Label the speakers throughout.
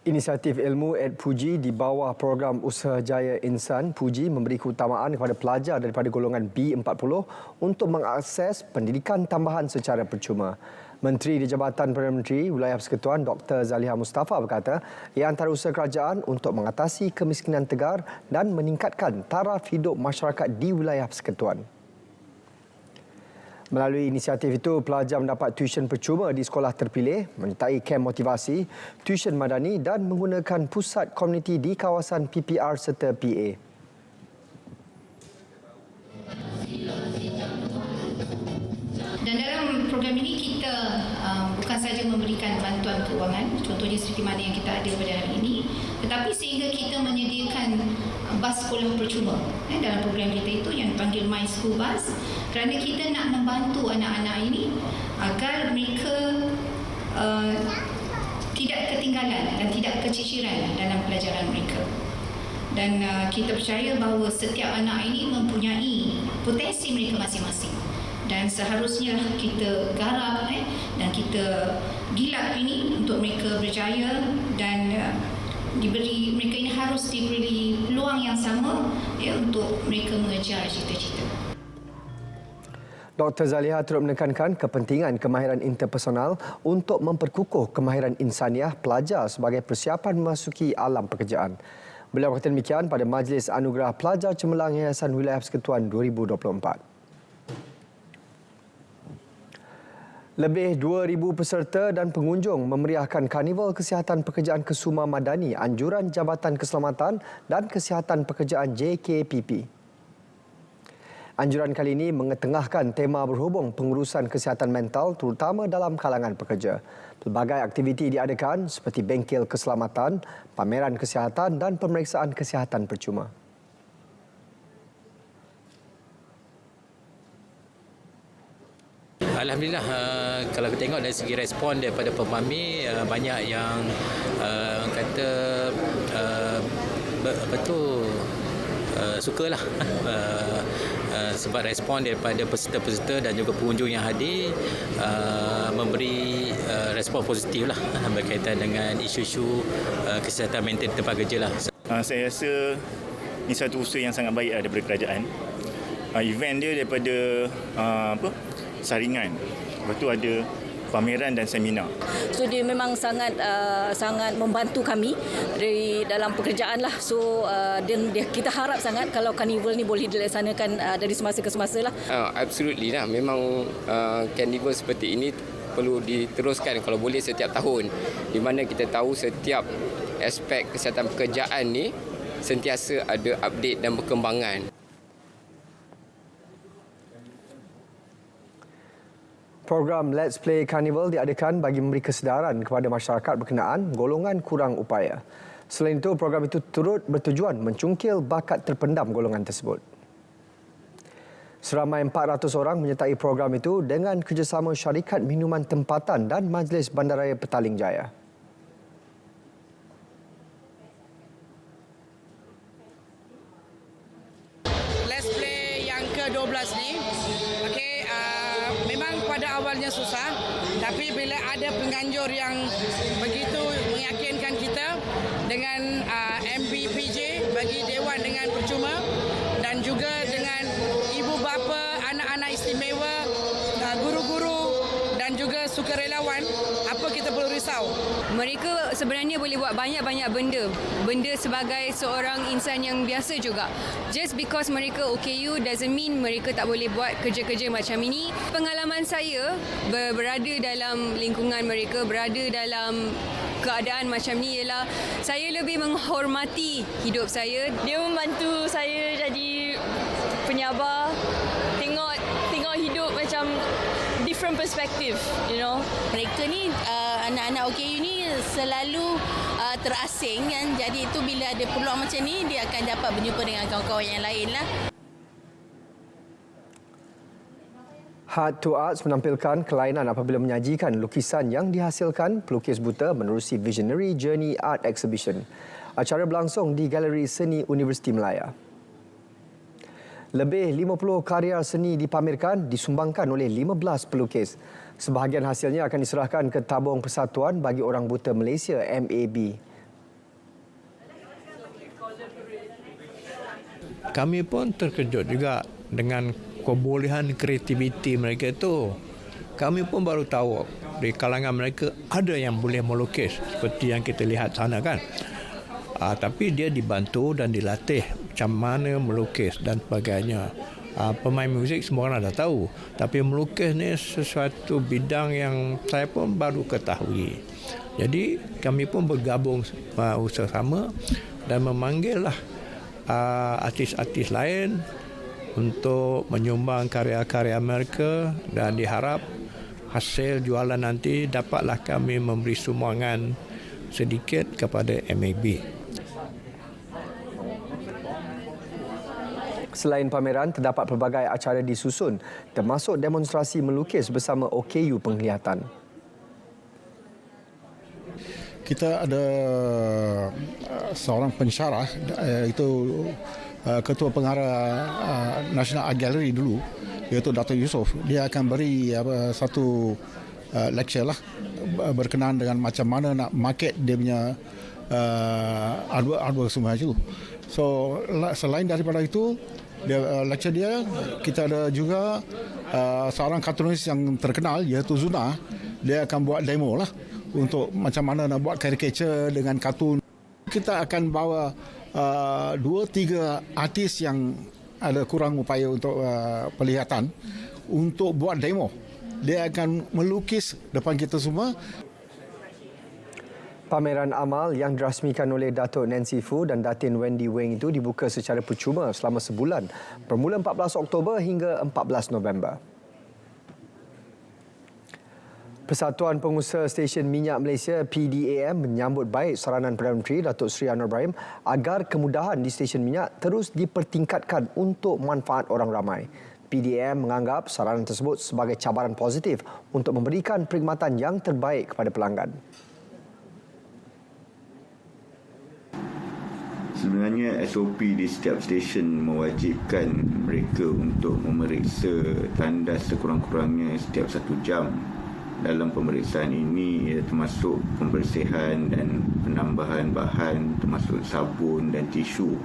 Speaker 1: Inisiatif Ilmu @Puji di bawah Program Usaha Jaya Insan Puji memberi keutamaan kepada pelajar daripada golongan B40 untuk mengakses pendidikan tambahan secara percuma. Menteri di Jabatan Perdana Menteri Wilayah Persekutuan Dr. Zaliha Mustafa berkata ia antara usaha kerajaan untuk mengatasi kemiskinan tegar dan meningkatkan taraf hidup masyarakat di Wilayah Persekutuan. Melalui inisiatif itu, pelajar mendapat tuition percuma di sekolah terpilih, menyertai kem motivasi, tuition madani dan menggunakan pusat komuniti di kawasan PPR serta PA.
Speaker 2: Dan dalam program ini kita bukan saja memberikan bantuan keuangan, contohnya seperti mana yang kita ada pada hari ini, tetapi sehingga kita menyediakan bas sekolah percuma dalam program kita itu yang dipanggil My School Bus, kerana kita nak membantu anak-anak ini agar mereka tidak ketinggalan dan tidak keciciran dalam pelajaran mereka. Dan kita percaya bahawa setiap anak ini mempunyai potensi mereka masing-masing. Dan seharusnya kita garap dan kita gilap ini untuk mereka berjaya dan mereka ini harus diberi peluang yang sama untuk mereka mengejar cita-cita.
Speaker 1: Dr. Zaliha turut menekankan kepentingan kemahiran interpersonal untuk memperkukuh kemahiran insaniah pelajar sebagai persiapan memasuki alam pekerjaan. Beliau berkata demikian pada Majlis Anugerah Pelajar Cemerlang Yayasan Wilayah Persekutuan 2024. Lebih 2,000 peserta dan pengunjung memeriahkan Karnival Kesihatan Pekerjaan Kesuma Madani Anjuran Jabatan Keselamatan dan Kesihatan Pekerjaan JKPP. Anjuran kali ini mengetengahkan tema berhubung pengurusan kesihatan mental terutama dalam kalangan pekerja. Pelbagai aktiviti diadakan seperti bengkel keselamatan, pameran kesihatan dan pemeriksaan kesihatan percuma.
Speaker 3: Alhamdulillah, kalau kita tengok dari segi respon daripada pemami, banyak yang kata sukalah sebab respon daripada peserta-peserta dan juga pengunjung yang hadir memberi respon positif lah berkaitan dengan isu-isu kesihatan mental di tempat kerja lah.
Speaker 4: Saya rasa ini satu usaha yang sangat baik daripada kerajaan. Event dia daripada saringan, lepas tu ada pameran dan seminar.
Speaker 5: So dia memang sangat membantu kami dari dalam pekerjaan lah. So kita harap sangat kalau karnival ni boleh dilaksanakan dari semasa ke semasa lah.
Speaker 6: Absolutely lah, memang karnival seperti ini perlu diteruskan kalau boleh setiap tahun, di mana kita tahu setiap aspek kesihatan pekerjaan ni sentiasa ada update dan perkembangan.
Speaker 1: Program Let's Play Carnival diadakan bagi memberi kesedaran kepada masyarakat berkenaan golongan kurang upaya. Selain itu, program itu turut bertujuan mencungkil bakat terpendam golongan tersebut. Seramai 400 orang menyertai program itu dengan kerjasama syarikat minuman tempatan dan Majlis Bandaraya Petaling Jaya.
Speaker 7: Let's Play yang ke-12 ni, memang pada awalnya susah, tapi bila ada penganjur yang begitu meyakinkan kita dengan MBPJ bagi Dewan dengan percuma dan juga dengan ibu bapa, anak-anak istimewa, guru-guru dan juga sukarelawan, apa kita perlu risau?
Speaker 8: Mereka sebenarnya boleh buat banyak-banyak benda sebagai seorang insan yang biasa juga. Just because mereka OKU doesn't mean mereka tak boleh buat kerja-kerja macam ini. Pengalaman saya berada dalam lingkungan mereka, berada dalam keadaan macam ni ialah saya lebih menghormati hidup saya. Dia membantu saya jadi penyabar, tengok hidup macam different perspective, you know.
Speaker 5: Mereka ni anak-anak OKU ni selalu terasing kan, jadi itu bila ada peluang macam ni dia akan dapat berjumpa dengan kawan-kawan yang lain lah.
Speaker 1: Heart to Arts menampilkan kelainan apabila menyajikan lukisan yang dihasilkan pelukis buta menerusi Visionary Journey Art Exhibition. Acara berlangsung di Galeri Seni Universiti Melaya. Lebih 50 karya seni dipamerkan disumbangkan oleh 15 pelukis. Sebahagian hasilnya akan diserahkan ke Tabung Persatuan bagi Orang Buta Malaysia MAB.
Speaker 9: kami pun terkejut juga dengan kebolehan kreativiti mereka itu. Kami pun baru tahu di kalangan mereka ada yang boleh melukis seperti yang kita lihat sana kan. Tapi dia dibantu dan dilatih macam mana melukis dan sebagainya. Pemain muzik semua orang dah tahu, tapi melukis ni sesuatu bidang yang saya pun baru ketahui. Jadi kami pun bergabung bersama dan memanggillah artis-artis lain untuk menyumbang karya-karya mereka, dan diharap hasil jualan nanti dapatlah kami memberi sumbangan sedikit kepada MAB.
Speaker 1: Selain pameran, terdapat pelbagai acara disusun, termasuk demonstrasi melukis bersama OKU Penglihatan.
Speaker 10: Kita ada seorang pensyarah, itu Ketua Pengarah National Art Gallery dulu, iaitu Dr. Yusof. Dia akan beri satu lecture lah berkenaan dengan macam mana nak market dia punya artwork semua itu. So selain daripada itu, lecture dia, kita ada juga seorang kartunis yang terkenal iaitu Zuna. Dia akan buat demo lah untuk macam mana nak buat caricature dengan kartun. Kita akan bawa 2-3 artis yang ada kurang upaya untuk perlihatan untuk buat demo. Dia akan melukis depan kita semua.
Speaker 1: Pameran amal yang dirasmikan oleh Datuk Nancy Fu dan Datin Wendy Weng itu dibuka secara percuma selama sebulan, bermula 14 Oktober hingga 14 November. Persatuan Pengusaha Stesen Minyak Malaysia PDAM menyambut baik saranan Perdana Menteri Datuk Seri Anwar Ibrahim agar kemudahan di stesen minyak terus dipertingkatkan untuk manfaat orang ramai. PDAM menganggap saranan tersebut sebagai cabaran positif untuk memberikan perkhidmatan yang terbaik kepada pelanggan.
Speaker 11: Sebenarnya SOP di setiap stesen mewajibkan mereka untuk memeriksa tandas sekurang-kurangnya setiap 1 jam. Dalam pemeriksaan ini termasuk pembersihan dan penambahan bahan termasuk sabun dan tisu.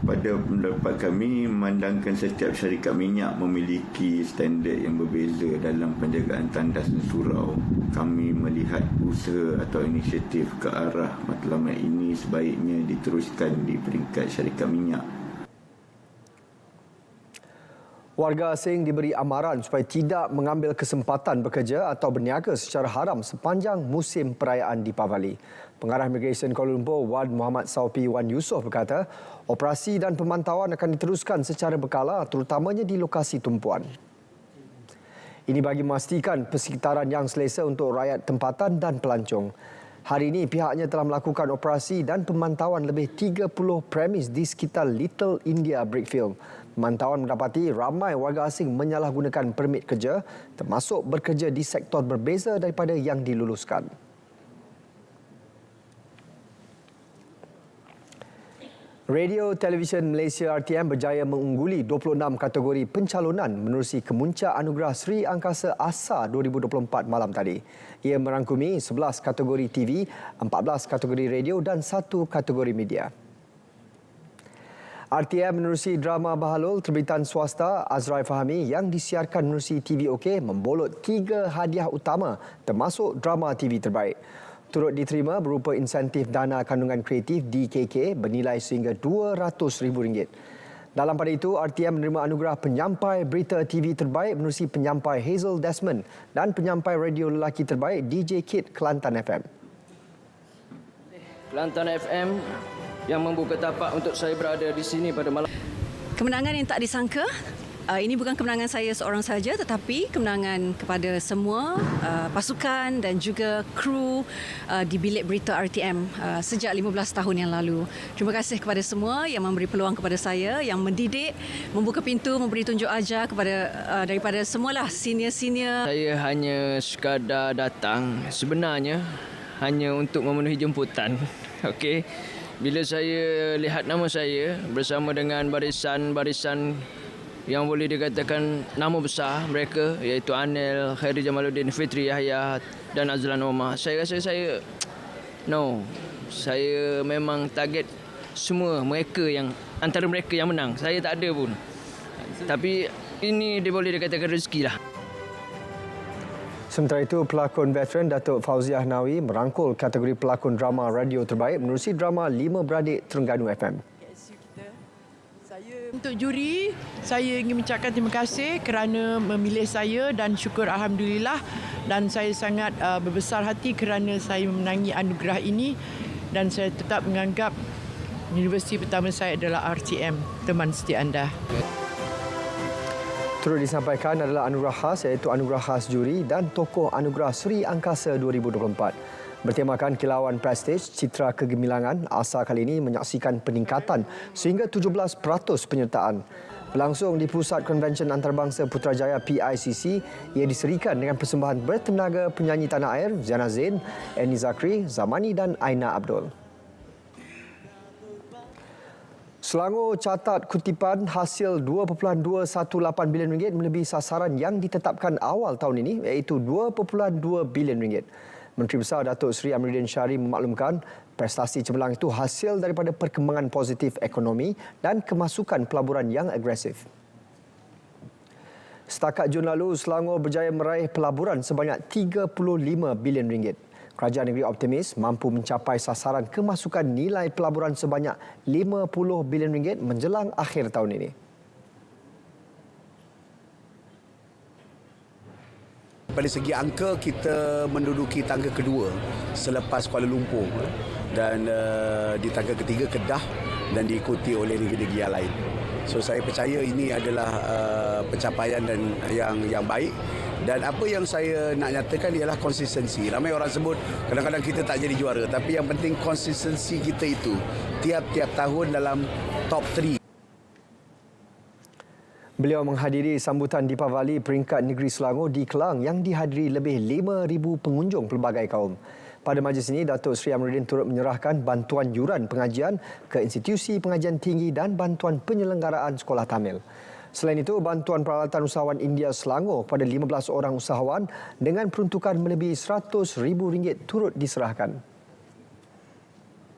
Speaker 11: Pada pendapat kami, memandangkan setiap syarikat minyak memiliki standard yang berbeza dalam penjagaan tandas dan surau. Kami melihat usaha atau inisiatif ke arah matlamat ini sebaiknya diteruskan di peringkat syarikat minyak.
Speaker 1: Warga asing diberi amaran supaya tidak mengambil kesempatan bekerja atau berniaga secara haram sepanjang musim perayaan Deepavali. Pengarah Immigration Kuala Lumpur Wan Muhammad Saupi Wan Yusof berkata, operasi dan pemantauan akan diteruskan secara berkala terutamanya di lokasi tumpuan. Ini bagi memastikan persekitaran yang selesa untuk rakyat tempatan dan pelancong. Hari ini pihaknya telah melakukan operasi dan pemantauan lebih 30 premis di sekitar Little India Brickfield. Pemantauan mendapati ramai warga asing menyalahgunakan permit kerja termasuk bekerja di sektor berbeza daripada yang diluluskan. Radio Television Malaysia RTM berjaya mengungguli 26 kategori pencalonan menerusi kemuncak anugerah Sri Angkasa Asa 2024 malam tadi. Ia merangkumi 11 kategori TV, 14 kategori radio dan 1 kategori media. RTM menerusi drama Bahalul terbitan swasta Azrai Fahmi yang disiarkan menerusi TVOK membolot 3 hadiah utama termasuk drama TV terbaik. Turut diterima berupa insentif dana kandungan kreatif DKK bernilai sehingga RM200,000. Dalam pada itu, RTM menerima anugerah penyampai berita TV terbaik menerusi penyampai Hazel Desmond dan penyampai radio lelaki terbaik DJ Kid Kelantan FM.
Speaker 12: Kelantan FM yang membuka tapak untuk saya berada di sini pada malam.
Speaker 5: Kemenangan yang tak disangka. Ini bukan kemenangan saya seorang saja, tetapi kemenangan kepada semua pasukan dan juga kru di bilik berita RTM sejak 15 tahun yang lalu. Terima kasih kepada semua yang memberi peluang kepada saya, yang mendidik, membuka pintu, memberi tunjuk ajar kepada daripada semualah senior-senior.
Speaker 12: Saya hanya sekadar datang sebenarnya hanya untuk memenuhi jemputan. Okey. Bila saya lihat nama saya bersama dengan barisan-barisan yang boleh dikatakan nama besar mereka, iaitu Anil, Khairi Jamaluddin, Fitri Yahya dan Azlan Omar, saya rasa saya memang target semua mereka yang antara mereka yang menang. Saya tak ada pun. Tapi ini dia boleh dikatakan rezeki lah.
Speaker 1: Sementara itu, pelakon veteran Datuk Fauziah Nawi merangkul kategori pelakon drama radio terbaik menerusi drama Lima Beradik Terengganu FM.
Speaker 13: Untuk juri, saya ingin mengucapkan terima kasih kerana memilih saya dan syukur Alhamdulillah, dan saya sangat berbesar hati kerana saya memenangi anugerah ini, dan saya tetap menganggap universiti pertama saya adalah RTM, teman setia anda.
Speaker 1: Turut disampaikan adalah anugerah khas iaitu anugerah khas juri dan tokoh anugerah Sri Angkasa 2024. Bertemakan kilauan prestij, citra kegemilangan, ASA kali ini menyaksikan peningkatan sehingga 17% penyertaan. Berlangsung di Pusat Konvensyen Antarabangsa Putrajaya PICC, ia diserikan dengan persembahan bertenaga penyanyi tanah air Ziana Zain, Eni Zakri, Zamani dan Aina Abdul. Selangor catat kutipan hasil RM2.218 bilion melebihi sasaran yang ditetapkan awal tahun ini iaitu RM2.2 bilion. Menteri Besar Datuk Seri Amiruddin Syari memaklumkan prestasi cemerlang itu hasil daripada perkembangan positif ekonomi dan kemasukan pelaburan yang agresif. Setakat Jun lalu, Selangor berjaya meraih pelaburan sebanyak RM35 bilion. Kerajaan negeri optimis mampu mencapai sasaran kemasukan nilai pelaburan sebanyak RM50 bilion menjelang akhir tahun ini.
Speaker 14: Pada segi angka, kita menduduki tangga kedua selepas Kuala Lumpur dan di tangga ketiga Kedah dan diikuti oleh negeri-negeri yang lain. So saya percaya ini adalah pencapaian dan yang baik. Dan apa yang saya nak nyatakan ialah konsistensi. Ramai orang sebut kadang-kadang kita tak jadi juara, tapi yang penting konsistensi kita itu tiap-tiap tahun dalam top 3.
Speaker 1: Beliau menghadiri sambutan Deepavali peringkat negeri Selangor di Kelang yang dihadiri lebih 5,000 pengunjung pelbagai kaum. Pada majlis ini, Datuk Seri Amiruddin turut menyerahkan bantuan yuran pengajian ke institusi pengajian tinggi dan bantuan penyelenggaraan sekolah Tamil. Selain itu, bantuan peralatan usahawan India Selangor kepada 15 orang usahawan dengan peruntukan melebihi RM100,000 turut diserahkan.